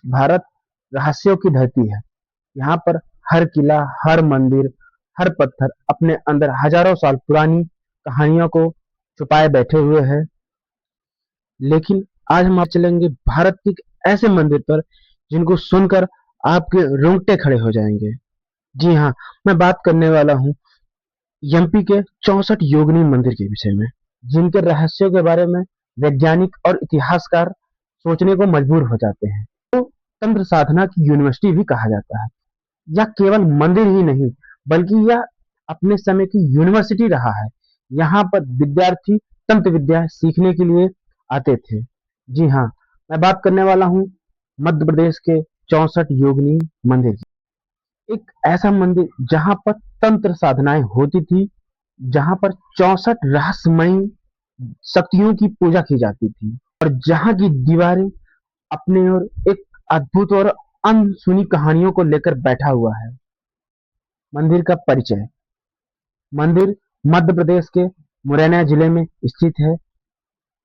भारत रहस्यों की धरती है। यहाँ पर हर किला, हर मंदिर, हर पत्थर अपने अंदर हजारों साल पुरानी कहानियों को छुपाए बैठे हुए है। लेकिन आज हम आप चलेंगे भारत के एक ऐसे मंदिर पर जिनको सुनकर आपके रोंगटे खड़े हो जाएंगे। जी हाँ, मैं बात करने वाला हूँ एमपी के 64 योगिनी मंदिर के विषय में, जिनके रहस्यों के बारे में वैज्ञानिक और इतिहासकार सोचने को मजबूर हो जाते हैं। तो तंत्र साधना की यूनिवर्सिटी भी कहा जाता है। यह केवल मंदिर ही नहीं, बल्कि यह अपने समय की यूनिवर्सिटी रहा है। यहाँ पर विद्यार्थी तंत्र विद्या सीखने के लिए आते थे। जी हाँ, मैं बात करने वाला हूँ मध्य प्रदेश के 64 योगिनी मंदिर की। एक ऐसा मंदिर जहाँ पर तंत्र साधनाएं होती थी, जहाँ पर 64 रहस्यमयी शक्तियों की पूजा की जाती थी, और जहाँ की दीवारें अपने और एक अद्भुत और अनसुनी कहानियों को लेकर बैठा हुआ है। मंदिर का परिचय। मंदिर मध्य प्रदेश के मुरैना जिले में स्थित है।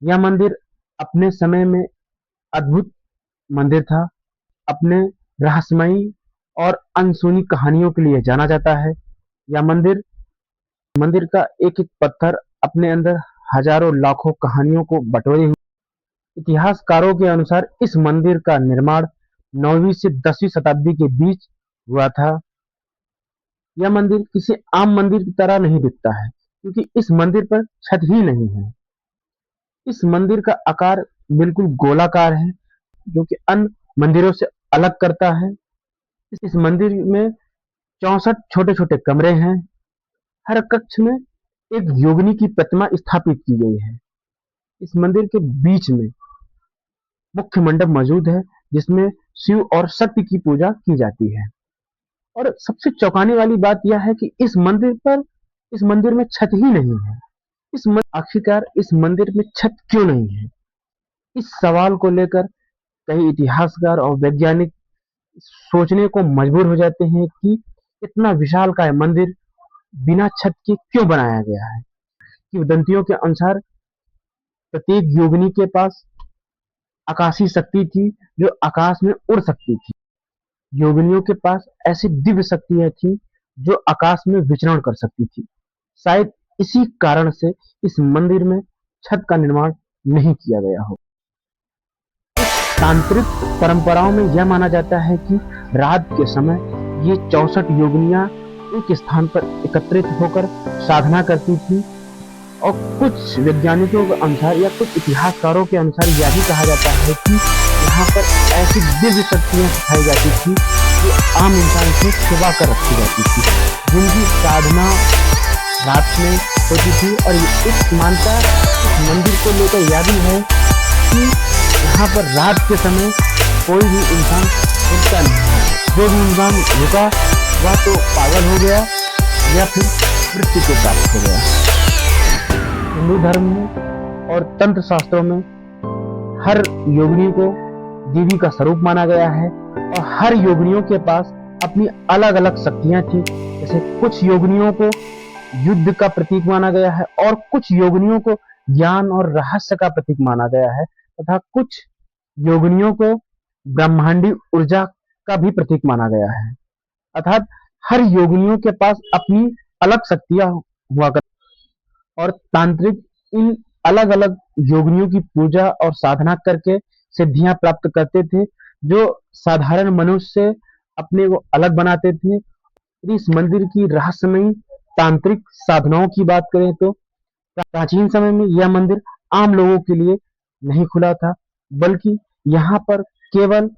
यह मंदिर अपने समय में अद्भुत मंदिर था। अपने रहस्यमयी और अनसुनी कहानियों के लिए जाना जाता है। यह मंदिर मंदिर का एक एक पत्थर अपने अंदर हजारों लाखों कहानियों को बटोरे हुए। इतिहासकारों के अनुसार इस मंदिर का निर्माण 9वीं से 10वीं शताब्दी के बीच हुआ था। यह मंदिर किसी आम मंदिर की तरह नहीं दिखता है, क्योंकि इस मंदिर पर छत ही नहीं है। इस मंदिर का आकार बिल्कुल गोलाकार है, जो कि अन्य मंदिरों से अलग करता है। इस मंदिर में 64 छोटे छोटे कमरे हैं। हर कक्ष में एक योगिनी की प्रतिमा स्थापित की गई है। इस मंदिर के बीच में मुख्य मंडप मौजूद है, जिसमें शिव और शक्ति की पूजा की जाती है। और सबसे चौंकाने वाली बात यह है कि इस मंदिर में छत ही नहीं है। आखिरकार इस मंदिर में छत क्यों नहीं है? इस सवाल को लेकर कई इतिहासकार और वैज्ञानिक सोचने को मजबूर हो जाते हैं कि इतना विशालकाय मंदिर बिना छत के क्यों बनाया गया है। किंवदंतियों के अनुसार प्रत्येक योगिनी के पास आकाशीय शक्ति थी, जो आकाश में उड़ सकती थी। योगिनियों के पास ऐसी दिव्य शक्तियां थी जो आकाश में विचरण कर सकती थी। शायद इसी कारण से इस मंदिर में छत का निर्माण नहीं किया गया हो। तांत्रिक परंपराओं में यह माना जाता है कि रात के समय ये 64 योगिनियां एक स्थान पर एकत्रित होकर साधना करती थी। और कुछ वैज्ञानिकों के अनुसार या कुछ इतिहासकारों के अनुसार यह भी कहा जाता है कि यहाँ पर ऐसी दिव्य शक्तियां सिखाई जाती थी जो आम इंसान से छुपा कर रखी जाती थी, जिनकी साधना रात में होती थी। और एक मानता इस मंदिर को लेकर यह भी है कि यहाँ पर रात के समय कोई भी इंसान रुकता नहीं है। जो भी इंसान रुका वह तो पागल हो गया या फिर मृत्यु को प्राप्त हो गया। हिंदू धर्म में और तंत्र शास्त्रों में हर योगिनी को देवी का स्वरूप माना गया है, और हर योगिनियों के पास अपनी अलग अलग शक्तियां थी। जैसे कुछ योगिनियों को युद्ध का प्रतीक माना गया है, और कुछ योगिनियों को ज्ञान और रहस्य का प्रतीक माना गया है, तथा कुछ योगिनियों को ब्रह्मांडी ऊर्जा का भी प्रतीक माना गया है। अर्थात हर योगिनियों के पास अपनी अलग शक्तियां हुआ करती, और तांत्रिक इन अलग अलग योगिनियों की पूजा और साधना करके सिद्धियां प्राप्त करते थे, जो साधारण मनुष्य से अपने को अलग बनाते थे। इस मंदिर की रहस्यमयी तांत्रिक साधनाओं की बात करें तो प्राचीन समय में यह मंदिर आम लोगों के लिए नहीं खुला था, बल्कि यहाँ पर केवल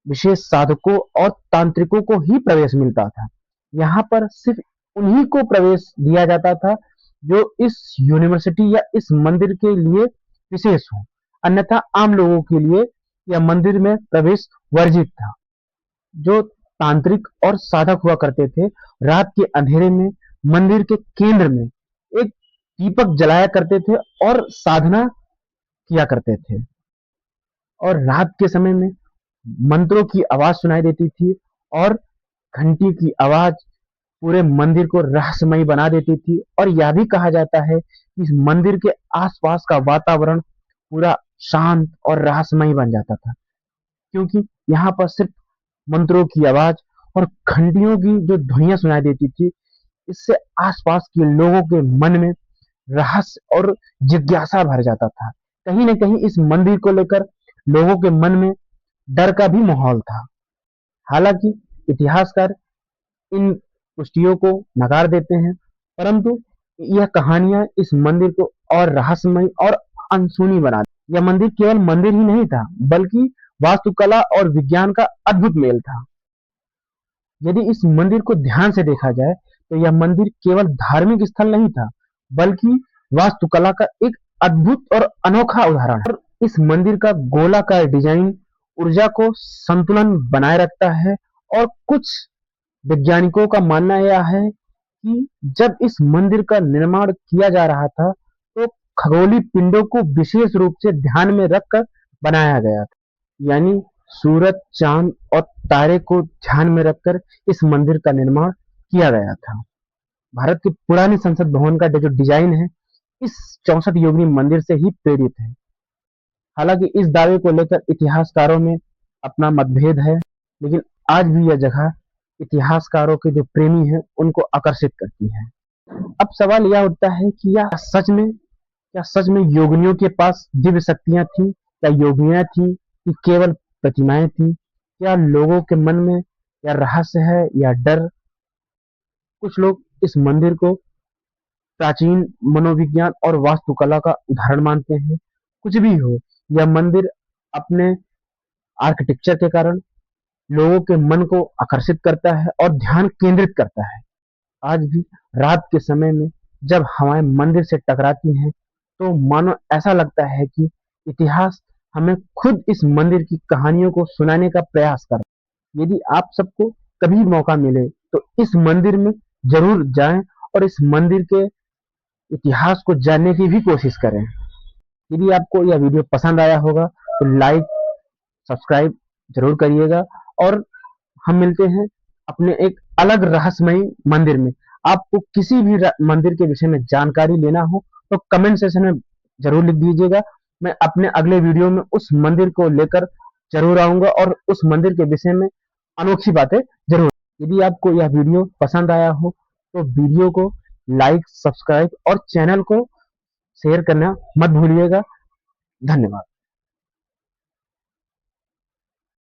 विशेष साधकों और तांत्रिकों को ही प्रवेश मिलता था। यहाँ पर सिर्फ उन्हीं को प्रवेश दिया जाता था जो इस यूनिवर्सिटी या इस मंदिर के लिए विशेष हो, अन्यथा आम लोगों के लिए यह मंदिर में प्रवेश वर्जित था। जो तांत्रिक और साधक हुआ करते थे, रात के अंधेरे में मंदिर के केंद्र में एक दीपक जलाया करते थे और साधना किया करते थे। और रात के समय में मंत्रों की आवाज सुनाई देती थी, और घंटी की आवाज पूरे मंदिर को रहस्यमयी बना देती थी। और यह भी कहा जाता है कि इस मंदिर के आसपास का वातावरण पूरा शांत और रहस्यमयी बन जाता था। क्योंकि यहाँ पर सिर्फ मंत्रों की आवाज और घंटियों की जो ध्वनियां सुनाई देती थी, इससे आसपास के लोगों के मन में रहस्य और जिज्ञासा भर जाता था। कहीं न कहीं इस मंदिर को लेकर लोगों के मन में डर का भी माहौल था। हालांकि इतिहासकार इन पुष्टियों को नकार देते हैं, परंतु यह कहानियां इस मंदिर को और रहस्यमय और अनसुनी बना दी। यह मंदिर केवल मंदिर ही नहीं था, बल्कि वास्तुकला और विज्ञान का अद्भुत मेल था। यदि इस मंदिर को ध्यान से देखा जाए, तो यह मंदिर केवल धार्मिक स्थल नहीं था, बल्कि वास्तुकला का एक अद्भुत और अनोखा उदाहरण है। और इस मंदिर का गोलाकार डिजाइन ऊर्जा को संतुलन बनाए रखता है, और कुछ वैज्ञानिकों का मानना यह है कि जब इस मंदिर का निर्माण किया जा रहा था, तो खगोलीय पिंडों को विशेष रूप से ध्यान में रखकर बनाया गया था। यानी सूरज, चांद और तारे को ध्यान में रखकर इस मंदिर का निर्माण किया गया था। भारत के पुराने संसद भवन का जो डिजाइन है, इस 64 योगिनी मंदिर से ही प्रेरित है। हालांकि इस दावे को लेकर इतिहासकारों में अपना मतभेद है, लेकिन आज भी यह जगह इतिहासकारों के जो प्रेमी हैं, उनको आकर्षित करती है। अब सवाल यह उठता है कि क्या सच में योगिनियों के पास दिव्य शक्तियां थी? क्या योगिनियां थी कि केवल प्रतिमाएं थी? क्या लोगों के मन में या रहस्य है या डर? कुछ लोग इस मंदिर को प्राचीन मनोविज्ञान और वास्तुकला का उदाहरण मानते हैं। कुछ भी हो, यह मंदिर अपने आर्किटेक्चर के कारण लोगों के मन को आकर्षित करता है और ध्यान केंद्रित करता है। आज भी रात के समय में जब हवाएं मंदिर से टकराती हैं, तो मानो ऐसा लगता है कि इतिहास हमें खुद इस मंदिर की कहानियों को सुनाने का प्रयास कर रहा है। यदि आप सबको कभी मौका मिले, तो इस मंदिर में जरूर जाएं और इस मंदिर के इतिहास को जानने की भी कोशिश करें। यदि आपको यह वीडियो पसंद आया होगा, तो लाइक, सब्सक्राइब जरूर करिएगा, और हम मिलते हैं अपने एक अलग रहस्यमयी मंदिर में। आपको किसी भी मंदिर के विषय में जानकारी लेना हो, तो कमेंट सेक्शन में जरूर लिख दीजिएगा। मैं अपने अगले वीडियो में उस मंदिर को लेकर जरूर आऊंगा और उस मंदिर के विषय में अनोखी बातें जरूर। यदि आपको यह वीडियो पसंद आया हो, तो वीडियो को लाइक, सब्सक्राइब और चैनल को शेयर करना मत भूलिएगा। धन्यवाद।